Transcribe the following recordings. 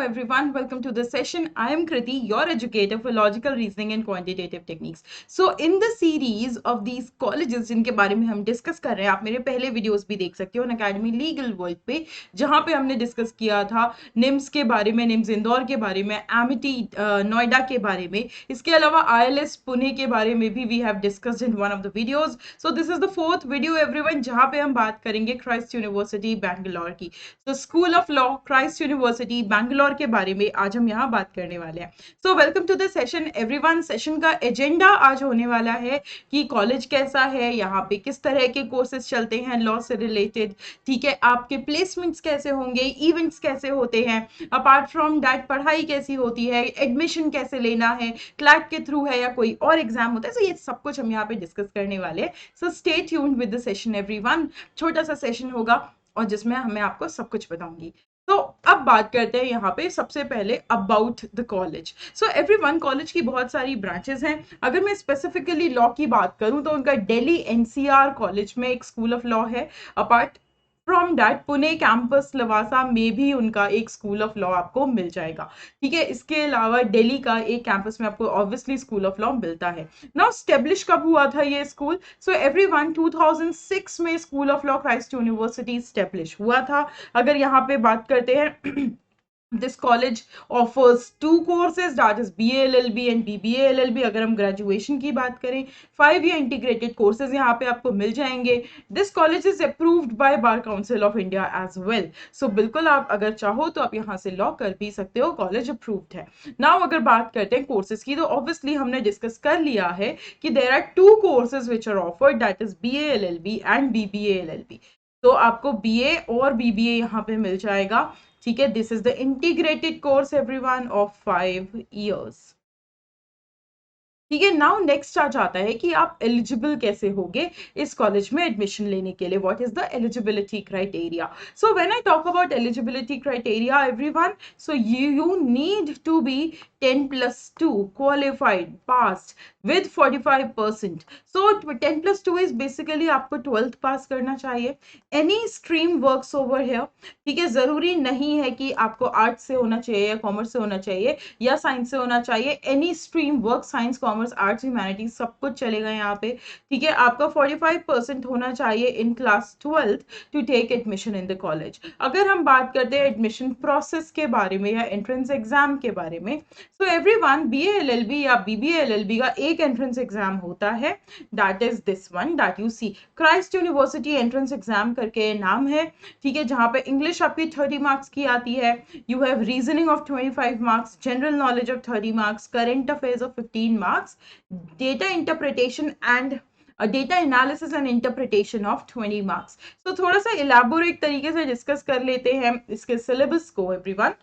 everyone, welcome to the session. I am Kriti, your educator for logical reasoning and quantitative techniques. So in the series of these colleges जिनके बारे में हम discuss कर रहे हैं, आप मेरे पहले वीडियोस भी देख सकते हो अनअकैडमी लीगल वर्ल्ड पे, जहां पे हमने डिस्कस किया था निम्स के बारे में, निम्स इंदौर के बारे में, एमिटी नोएडा के बारे में, इसके अलावा ILS पुणे के बारे में भी we have discussed in one of the videos. So this is the fourth video everyone, जहां पे हम बात करेंगे क्राइस्ट यूनिवर्सिटी बैंगलोर की. तो school of law Christ university Bangalore के बारे में आज हम यहाँ बात करने वाले हैं. So welcome to the session everyone. Session का एजेंडा आज होने वाला है कि कॉलेज कैसा है, यहाँ पे किस तरह के कोर्सेज चलते हैं लॉ से रिलेटेड, ठीक है, आपके प्लेसमेंट्स कैसे होंगे, इवेंट्स कैसे होते हैं, अपार्ट फ्रॉम दैट पढ़ाई कैसी होती है, एडमिशन कैसे लेना है, क्लैट के थ्रू है या कोई और एग्जाम होता है. सो ये सब कुछ हम यहाँ पे डिस्कस करने वाले हैं. So stay tuned with the session everyone. छोटा सा सेशन होगा और जिसमें मैं आपको सब कुछ बताऊंगी. तो अब बात करते हैं यहाँ पे सबसे पहले about the college. So everyone, college की बहुत सारी ब्रांचेस हैं. अगर मैं स्पेसिफिकली लॉ की बात करूं तो उनका दिल्ली NCR कॉलेज में एक स्कूल ऑफ लॉ है. Apart from that Pune campus Lavasa में भी उनका एक स्कूल ऑफ लॉ आपको मिल जाएगा, ठीक है. इसके अलावा दिल्ली का एक कैंपस में आपको ऑब्वियसली स्कूल ऑफ लॉ मिलता है. नाउ स्टेब्लिश कब हुआ था ये स्कूल? सो एवरीवन, 2006 में school of law Christ university establish हुआ था. अगर यहाँ पे बात करते हैं this college offers two courses, that is BA LLB and BBA LLB. अगर हम ग्रेजुएशन की बात करें, 5 year integrated courses यहाँ पे आपको मिल जाएंगे. This college is approved by Bar Council of India as well. So बिल्कुल आप अगर चाहो तो आप यहाँ से लॉ कर भी सकते हो, कॉलेज अप्रूव्ड है. नाउ अगर बात करते हैं कोर्सेज की, तो ऑब्वियसली हमने डिस्कस कर लिया है कि there are 2 courses which are offered, that is BA LLB and BBA LLB. तो आपको BA और BBA यहाँ पे मिल जाएगा, ठीक है. This is the integrated course everyone of 5 years, ठीक है. नाउ नेक्स्ट आ जाता है कि आप एलिजिबल कैसे होगे इस कॉलेज में एडमिशन लेने के लिए. What is the eligibility criteria? So when I talk about eligibility criteria everyone, so you need to be 10+2 qualified passed with 45%. so 10+2 is basically आपको 12th पास करना चाहिए. any stream works over here, ठीक है. जरूरी नहीं है कि आपको आर्ट्स से होना चाहिए या कॉमर्स से होना चाहिए या साइंस से होना चाहिए. any stream work, science commerce arts humanities सब कुछ चलेगा यहाँ पे, ठीक है. आपका 45% होना चाहिए in class 12th to take admission in the college. अगर हम बात करते हैं एडमिशन प्रोसेस के बारे में या एंट्रेंस एग्जाम के बारे में, सो एवरीवन, BA LLB या BBA LLB का एक एंट्रेंस एग्जाम होता है, that is this one that you see, Christ University entrance exam करके नाम है, ठीक है. जहां पे इंग्लिश आपकी 30 मार्क्स की आती है, you have reasoning of 25 marks, general knowledge of 30 marks, current affairs of 15 marks, data interpretation and data analysis and interpretation of 20 marks. तो थोड़ा सा इलेबोरेट तरीके से डिस्कस कर लेते हैं इसके सिलेबस को एवरीवन.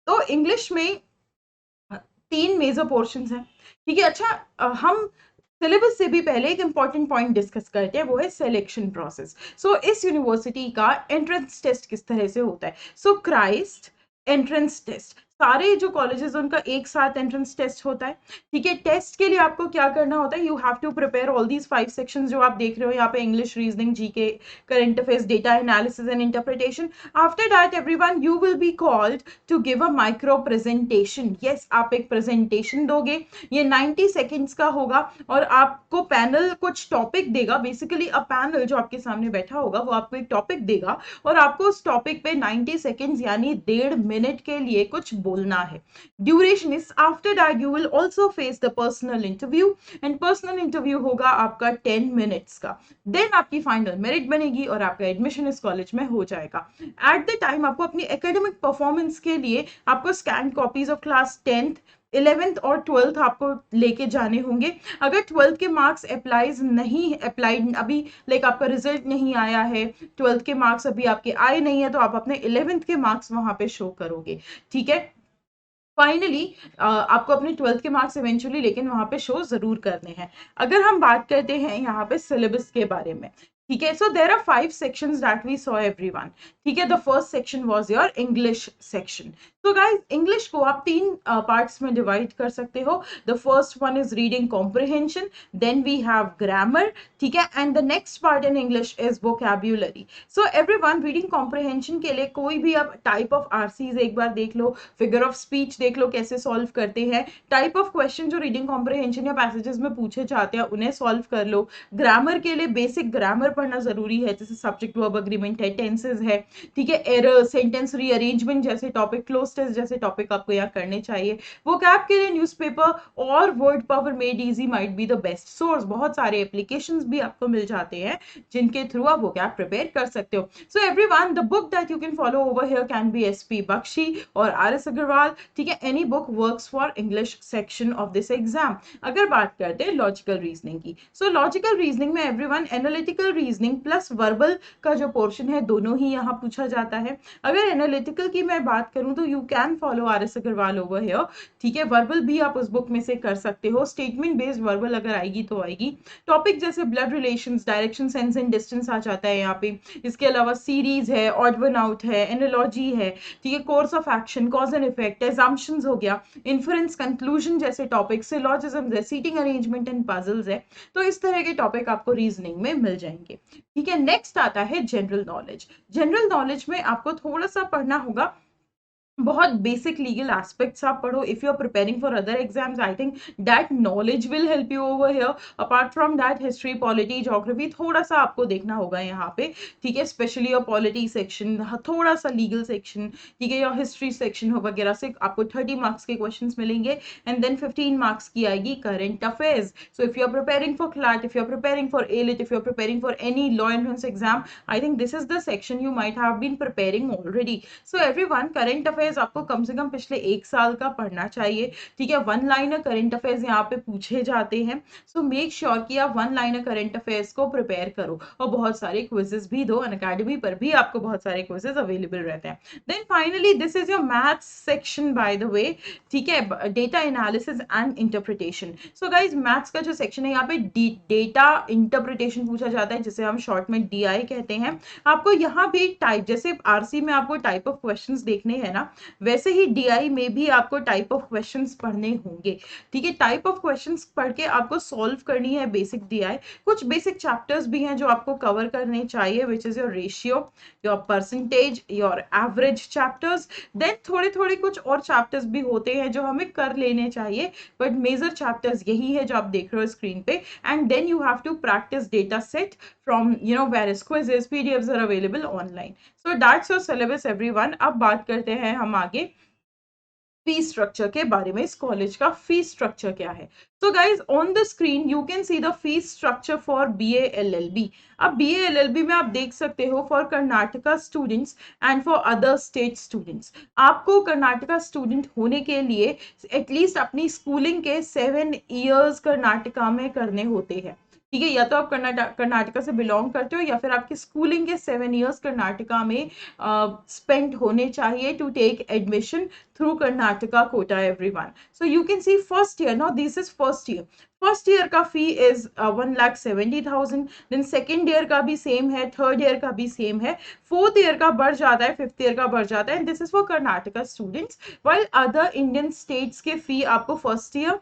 तो इंग्लिश में 3 मेजर पोर्शंस हैं, ठीक है. अच्छा, हम सिलेबस से भी पहले एक इंपॉर्टेंट पॉइंट डिस्कस करते हैं, वो है सिलेक्शन प्रोसेस. सो इस यूनिवर्सिटी का एंट्रेंस टेस्ट किस तरह से होता है? सो क्राइस्ट एंट्रेंस टेस्ट, सारे जो कॉलेजेस उनका एक साथ एंट्रेंस टेस्ट होता है, ठीक है. टेस्ट के लिए आपको क्या करना होता है? You have to prepare all these 5 sections जो आप देख रहे हो यहाँ पे, English, reasoning, GK, current affairs, data analysis and interpretation. After that everyone, you will be called to give a micro presentation. Yes, आप एक प्रेजेंटेशन दोगे, ये 90 सेकेंड्स का होगा और आपको पैनल कुछ टॉपिक देगा. बेसिकली अ पैनल जो आपके सामने बैठा होगा वो आपको एक टॉपिक देगा और आपको उस टॉपिक पे 90 सेकेंड्स यानी 1.5 मिनट के लिए कुछ बोलना है. Duration is after that you will also face the personal interview and personal interview होगा आपका 10 मिनट्स का. देन आपकी फाइनल मेरिट बनेगी और आपका एडमिशन इस कॉलेज में हो जाएगा. एट द टाइम आपको अपनी एकेडमिक परफॉर्मेंस के लिए आपको scan copies of class 10th 11th और 12th आपको लेके जाने होंगे. अगर 12th के मार्क्स अप्लाइड अभी लाइक आपका रिजल्ट नहीं आया है, 12th के मार्क्स अभी आपके आए नहीं है, तो आप अपने 11th के मार्क्स वहां पे शो करोगे, ठीक है. फाइनली आपको अपने 12th के मार्क्स इवेंचुअली लेकिन वहां पे शो जरूर करने हैं. अगर हम बात करते हैं यहाँ पे सिलेबस के बारे में, ठीक है, so there are 5 sections that we saw everyone. ठीक है, the first section was your English section. तो गाइज इंग्लिश को आप 3 पार्ट्स में डिवाइड कर सकते हो. The first one is reading comprehension, then we have grammar, ठीक है, and the next part in English is vocabulary. So everyone, reading comprehension के लिए कोई भी आप टाइप ऑफ आरसीज एक बार देख लो, फिगर ऑफ स्पीच देख लो कैसे सॉल्व करते हैं, टाइप ऑफ क्वेश्चन जो रीडिंग कॉम्प्रिहेंशन या पैसेजेस में पूछे जाते हैं उन्हें सॉल्व कर लो. ग्रामर के लिए बेसिक ग्रामर पढ़ना जरूरी है, जैसे सब्जेक्ट वर्ब अग्रीमेंट है, टेंसेज है, ठीक है, एरर, सेंटेंस रीअरेंजमेंट जैसे टॉपिक, क्लोज टेस्ट जैसे टॉपिक आपको यहाँ करने चाहिए. वो कैप के लिए न्यूज़पेपर और word power made easy might be the best source. बहुत सारे एप्लीकेशंस भी आपको मिल जाते हैं जिनके थ्रू आप वो कैप प्रिपेयर कर सकते हो. So everyone, the book that you can follow over here can be SP Bakshi और आर.एस. अग्रवाल. ठीक है, any book works for English section of this exam. अगर बात करते हैं लॉजिकल रीजनिंग की, सो लॉजिकल रीजनिंग में everyone analytical reasoning plus verbal का जो पोर्शन है दोनों ही यहाँ पूछा जाता है. अगर एनालिटिकल की मैं बात करूं तो you can follow RS. Agarwal over here. ठीक है, वर्बल भी आप उस बुक में से कर सकते हो. स्टेटमेंट बेस्ड वर्बल अगर आएगी तो आएगी. टॉपिक जैसे blood relations, direction, sense and distance आ जाता है यहाँ पे. इसके अलावा सीरीज है, ऑड वन आउट है, एनालॉजी है, ठीक है, course of action, cause and effect, assumptions हो गया, इन्फरेंस, कंक्लूजन जैसे टॉपिक, सिलॉजिज्म है, सीटिंग अरेंजमेंट एंड पजल्स है. तो इस तरह के टॉपिक आपको रीजनिंग में मिल जाएंगे. ठीक है, नेक्स्ट आता है जनरल नॉलेज. जनरल नॉलेज में आपको थोड़ा सा पढ़ना होगा, बहुत बेसिक लीगल एस्पेक्ट्स आप पढ़ो. If you are preparing for other exams, I think that knowledge will help you over here. Apart from that history, polity, geography थोड़ा सा आपको देखना होगा यहाँ पे. ठीक है, स्पेशली योर पॉलिटी सेक्शन, थोड़ा सा लीगल सेक्शन, ठीक है, योर हिस्ट्री सेक्शन हो वगैरह से आपको 30 मार्क्स के क्वेश्चन मिलेंगे. एंड देन 15 मार्क्स की आएगी current affairs. So if you are preparing for CLAT, if you are preparing for AILET, if you are preparing for any law entrance exam, I think this is the section you might have been preparing already. So everyone, current affairs आपको कम से कम पिछले 1 साल का पढ़ना चाहिए. ठीक है, 1 लाइनर करंट अफेयर्स यहाँ पे पूछे जाते हैं. सो मेक श्योर कि आप 1 लाइनर करंट अफेयर्स को प्रिपेयर करो और बहुत सारे क्विजेस भी दो. अनअकैडमी पर भी आपको बहुत सारे क्विजेस अवेलेबल रहते हैं. Then finally this is your maths section by the way. ठीक है, data analysis and interpretation. So guys, maths का जो सेक्शन है यहाँ पे डेटा इंटरप्रिटेशन पूछा जाता है, जिसे हम शॉर्ट में DI कहते हैं. आपको यहाँ भी टाइप, जैसे आरसी में आपको टाइप ऑफ क्वेश्चंस देखने हैं ना, वैसे ही DI में भी आपको टाइप ऑफ क्वेश्चंस पढ़ने होंगे. ठीक है, टाइप ऑफ क्वेश्चंस पढ़ के आपको सॉल्व करनी है बेसिक DI. कुछ बेसिक चैप्टर्स भी हैं जो आपको कवर करने चाहिए, which is your ratio, your percentage, your average chapters. Then थोड़े थोड़े कुछ और चैप्टर्स भी होते हैं जो हमें कर लेने चाहिए, बट मेजर चैप्टर्स यही है जो आप देख रहे हो स्क्रीन पे. And then you have to practice data set from various quizzes, PDFs are available online. So that's your syllabus everyone. अब बात करते हैं हम आगे फी स्ट्रक्चर के बारे में. इस कॉलेज का फी स्ट्रक्चर क्या है? So guys, on the screen you can see the fee structure for BA LLB. अब BA LLB में आप देख सकते हो for Karnataka students and for other state students. आपको कर्नाटका स्टूडेंट होने के लिए एटलीस्ट अपनी स्कूलिंग के 7 years कर्नाटका में करने होते हैं. ठीक है, या तो आप कर्नाटका से बिलोंग करते हो या फिर आपकी स्कूलिंग के 7 years कर्नाटका में स्पेंड होने चाहिए to take admission through Karnataka quota everyone. So you can see first year, now this is first year. First year का fee is 1,70,000. Then second year का भी सेम है, थर्ड ईयर का भी सेम है, फोर्थ ईयर का बढ़ जाता है, फिफ्थ ईयर का बढ़ जाता है. And this is for Karnataka students. While other Indian states के फी आपको first year,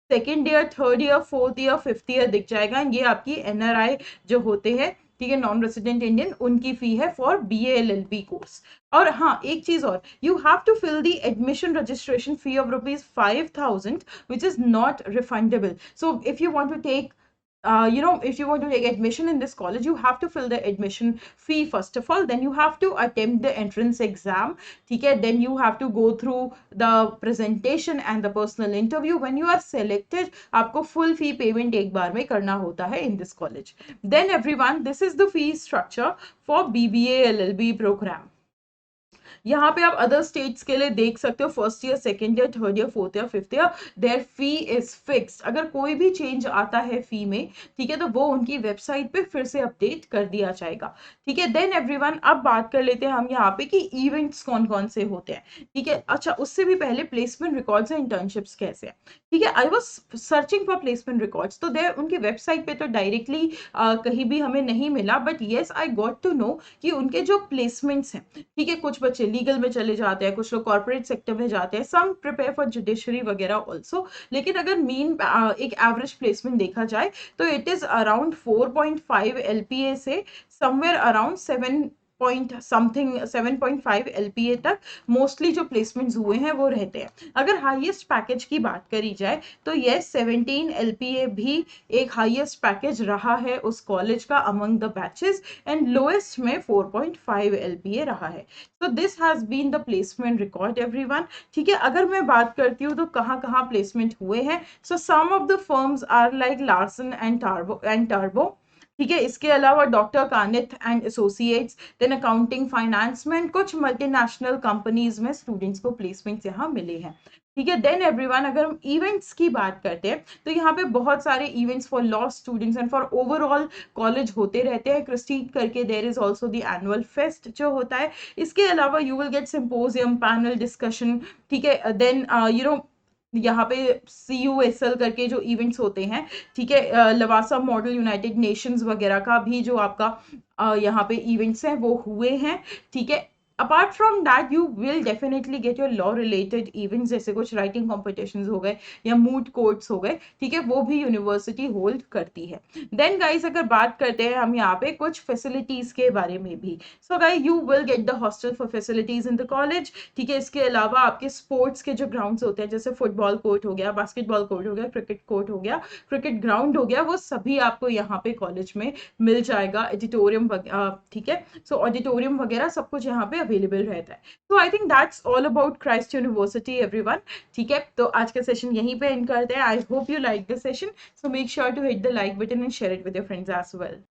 second year, third year, fourth year, fifth year दिख जाएगा. ये आपकी NRI जो होते हैं, ठीक है, नॉन रेसिडेंट इंडियन, उनकी फी है फॉर BA LLB कोर्स. और हाँ, एक चीज और, you have to fill the admission registration fee of ₹5,000 which is not refundable. So if you want to take if you want to take admission in this college, you have to fill the admission fee first of all. Then you have to attempt the entrance exam. Okay, then you have to go through the presentation and the personal interview. When you are selected, आपको full fee payment एक बार में करना होता है in this college. Then everyone, this is the fee structure for BBA LLB program. यहाँ पे आप other states के लिए देख सकते हो, first year, second year, third year, fourth year, fifth year, their fee is fixed. अगर कोई भी चेंज आता है फी में, ठीक है, तो वो उनकी वेबसाइट पे फिर से अपडेट कर दिया जाएगा. ठीक है, देन एवरीवन, अब बात कर लेते हैं हम यहाँ पे कि इवेंट्स कौन कौन से होते हैं. ठीक है, अच्छा, उससे भी पहले प्लेसमेंट रिकॉर्ड्स एंड इंटर्नशिप्स कैसे हैं. ठीक है। I was searching for placement records, तो देर उनकी वेबसाइट पे तो डायरेक्टली कहीं भी हमें नहीं मिला, but yes I got to know कि उनके जो प्लेसमेंट्स हैं, ठीक है, कुछ बच्चे लीगल में चले जाते हैं, कुछ लोग कॉर्पोरेट सेक्टर में जाते हैं, सम प्रिपेयर फॉर जुडिशरी वगैरह ऑल्सो। लेकिन अगर मीन एक एवरेज प्लेसमेंट देखा जाए तो इट इज अराउंड 4.5 LPA से somewhere around 7 point something 7.5 LPA तक मोस्टली जो प्लेसमेंट्स हुए हैं वो रहते हैं। अगर हाईएस्ट पैकेज की बात करी जाए तो ये 17 LPA भी एक हाईएस्ट पैकेज रहा है उस कॉलेज का among the batches, and lowest में 4.5 LPA रहा है। तो this has been the placement record everyone. ठीक है, अगर मैं बात करती हूँ तो कहाँ कहाँ प्लेसमेंट हुए हैं, so some of the firms are like Larsen and टर्बो। ठीक है, इसके अलावा डॉक्टर कानिथ and associates, then accounting finance में, कुछ मल्टीनेशनल कंपनीज में स्टूडेंट्स को प्लेसमेंट्स यहाँ मिले हैं। ठीक है, देन एवरीवन अगर हम इवेंट्स की बात करते हैं तो यहाँ पे बहुत सारे events for law students and for overall college होते रहते हैं। क्रिस्टी करके there is also the annual fest जो होता है। इसके अलावा you will get symposium, panel discussion. ठीक है, देन यू नो यहाँ पे CUSL करके जो इवेंट्स होते हैं, ठीक है, लवासा मॉडल यूनाइटेड नेशंस वगैरह का भी जो आपका यहाँ पे इवेंट्स हैं वो हुए हैं। ठीक है, apart from that you will definitely get your law related events, जैसे कुछ राइटिंग कॉम्पिटिशन्स हो गए या मूट कोर्ट्स हो गए। ठीक है, वो भी यूनिवर्सिटी होल्ड करती है। देन गाइस अगर बात करते हैं हम यहाँ पे कुछ फैसिलिटीज के बारे में भी, so guys you will get the hostel for facilities in the college. ठीक है, इसके अलावा आपके स्पोर्ट्स के जो ग्राउंड्स होते हैं, जैसे फुटबॉल कोर्ट हो गया, बास्केटबॉल कोर्ट हो गया, क्रिकेट कोर्ट हो गया, क्रिकेट ग्राउंड हो गया, वो सभी आपको यहाँ पे कॉलेज में मिल जाएगा। ऑडिटोरियम, ठीक है, सो ऑडिटोरियम वगैरह सब कुछ यहाँ पे अवेलेबल रहता है। So I think that's all about Christ University everyone. ठीक है, तो आज का सेशन यहीं पे एंड करते हैं। I hope you like the session, so make sure to hit the like button and share it with your friends as well.